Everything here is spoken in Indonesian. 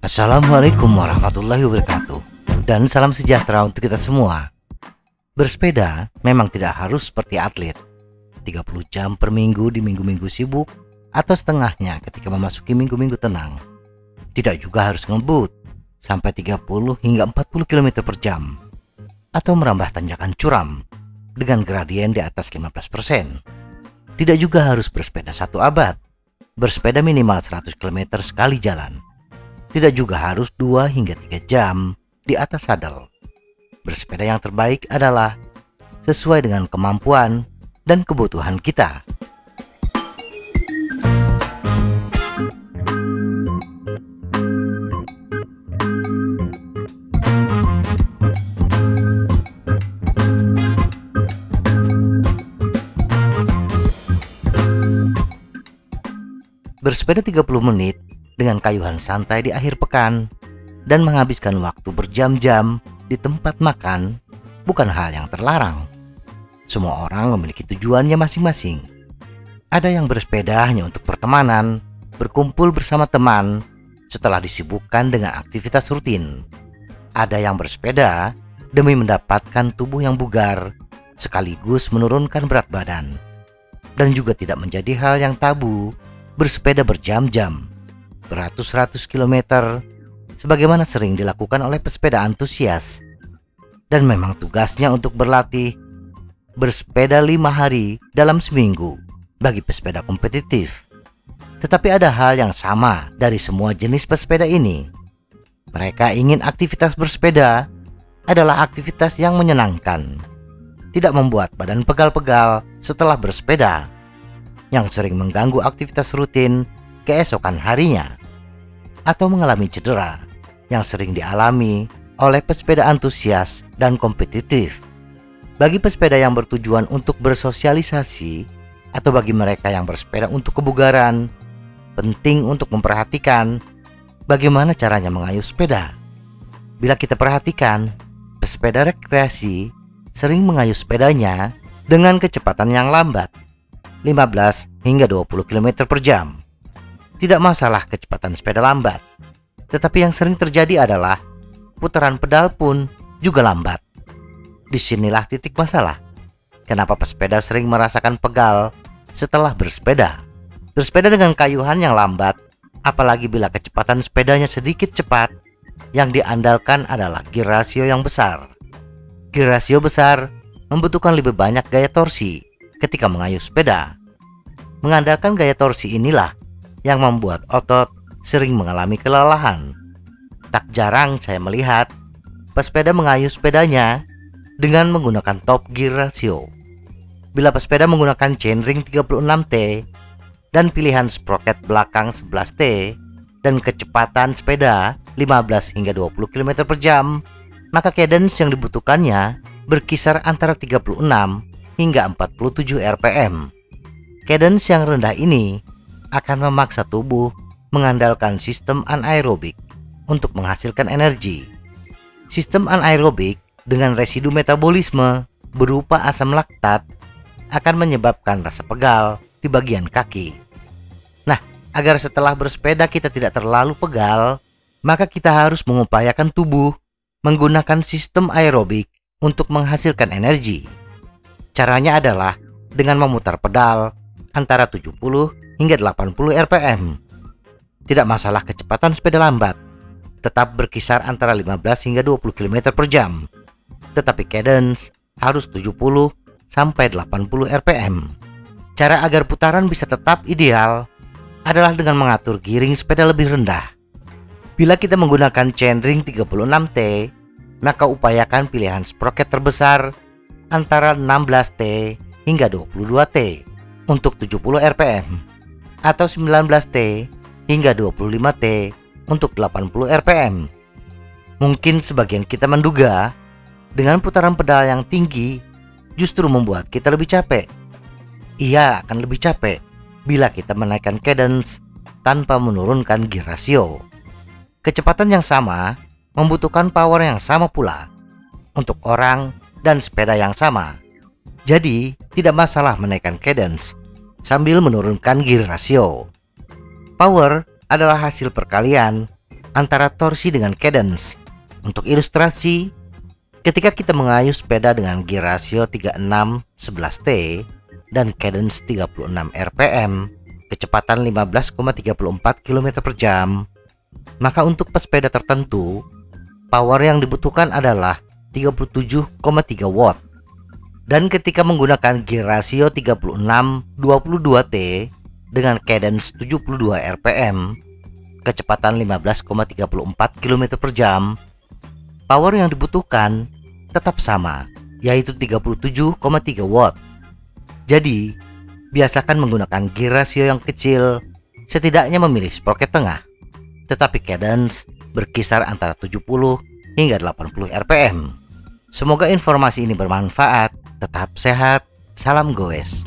Assalamualaikum warahmatullahi wabarakatuh. Dan salam sejahtera untuk kita semua. Bersepeda memang tidak harus seperti atlet 30 jam per minggu di minggu-minggu sibuk, atau setengahnya ketika memasuki minggu-minggu tenang. Tidak juga harus ngebut sampai 30 hingga 40 km per jam, atau merambah tanjakan curam dengan gradien di atas 15%. Tidak juga harus bersepeda 1 abad, bersepeda minimal 100 km sekali jalan. Tidak juga harus 2 hingga 3 jam di atas sadel. Bersepeda yang terbaik adalah sesuai dengan kemampuan dan kebutuhan kita. Bersepeda 30 menit dengan kayuhan santai di akhir pekan dan menghabiskan waktu berjam-jam di tempat makan bukan hal yang terlarang. Semua orang memiliki tujuannya masing-masing. Ada yang bersepeda hanya untuk pertemanan, berkumpul bersama teman setelah disibukkan dengan aktivitas rutin. Ada yang bersepeda demi mendapatkan tubuh yang bugar sekaligus menurunkan berat badan. Dan juga tidak menjadi hal yang tabu bersepeda berjam-jam, beratus-ratus kilometer, sebagaimana sering dilakukan oleh pesepeda antusias. Dan memang tugasnya untuk berlatih bersepeda 5 hari dalam seminggu bagi pesepeda kompetitif. Tetapi ada hal yang sama dari semua jenis pesepeda ini. Mereka ingin aktivitas bersepeda adalah aktivitas yang menyenangkan, tidak membuat badan pegal-pegal setelah bersepeda, yang sering mengganggu aktivitas rutin keesokan harinya, atau mengalami cedera yang sering dialami oleh pesepeda antusias dan kompetitif. Bagi pesepeda yang bertujuan untuk bersosialisasi atau bagi mereka yang bersepeda untuk kebugaran, penting untuk memperhatikan bagaimana caranya mengayuh sepeda. Bila kita perhatikan, pesepeda rekreasi sering mengayuh sepedanya dengan kecepatan yang lambat, 15 hingga 20 km per jam. Tidak masalah kecepatan sepeda lambat, tetapi yang sering terjadi adalah putaran pedal pun juga lambat. Disinilah titik masalah. Kenapa pesepeda sering merasakan pegal setelah bersepeda? Bersepeda dengan kayuhan yang lambat, apalagi bila kecepatan sepedanya sedikit cepat, yang diandalkan adalah gear ratio yang besar. Gear ratio besar membutuhkan lebih banyak gaya torsi ketika mengayuh sepeda. Mengandalkan gaya torsi inilah yang membuat otot sering mengalami kelelahan. Tak jarang saya melihat pesepeda mengayuh sepedanya dengan menggunakan top gear ratio. Bila pesepeda menggunakan chainring 36T dan pilihan sprocket belakang 11T dan kecepatan sepeda 15 hingga 20 km per jam, maka cadence yang dibutuhkannya berkisar antara 36 hingga 47 rpm. Cadence yang rendah ini akan memaksa tubuh mengandalkan sistem anaerobik untuk menghasilkan energi. Sistem anaerobik dengan residu metabolisme berupa asam laktat akan menyebabkan rasa pegal di bagian kaki. Nah, agar setelah bersepeda kita tidak terlalu pegal, maka kita harus mengupayakan tubuh menggunakan sistem aerobik untuk menghasilkan energi. Caranya adalah dengan memutar pedal antara 70 hingga 80 rpm. Tidak masalah kecepatan sepeda lambat, tetap berkisar antara 15 hingga 20 km per jam. Tetapi cadence harus 70 sampai 80 rpm. Cara agar putaran bisa tetap ideal adalah dengan mengatur giring sepeda lebih rendah. Bila kita menggunakan chainring 36T, maka upayakan pilihan sprocket terbesar antara 16T hingga 22T untuk 70 rpm atau 19T hingga 25T untuk 80 rpm. Mungkin sebagian kita menduga dengan putaran pedal yang tinggi justru membuat kita lebih capek. Ia akan lebih capek bila kita menaikkan cadence tanpa menurunkan gear ratio. Kecepatan yang sama membutuhkan power yang sama pula untuk orang dan sepeda yang sama. Jadi tidak masalah menaikkan cadence sambil menurunkan gear ratio. Power adalah hasil perkalian antara torsi dengan cadence. Untuk ilustrasi, ketika kita mengayuh sepeda dengan gear rasio 36-11T dan cadence 36 rpm, kecepatan 15,34 km per jam, maka untuk pesepeda tertentu, power yang dibutuhkan adalah 37,3 watt. Dan ketika menggunakan gear rasio 36-22T dengan cadence 72 rpm, kecepatan 15,34 km per jam, power yang dibutuhkan tetap sama, yaitu 37,3 watt. Jadi, biasakan menggunakan gear rasio yang kecil, setidaknya memilih sprocket tengah, tetapi cadence berkisar antara 70 hingga 80 rpm. Semoga informasi ini bermanfaat. Tetap sehat, salam goes.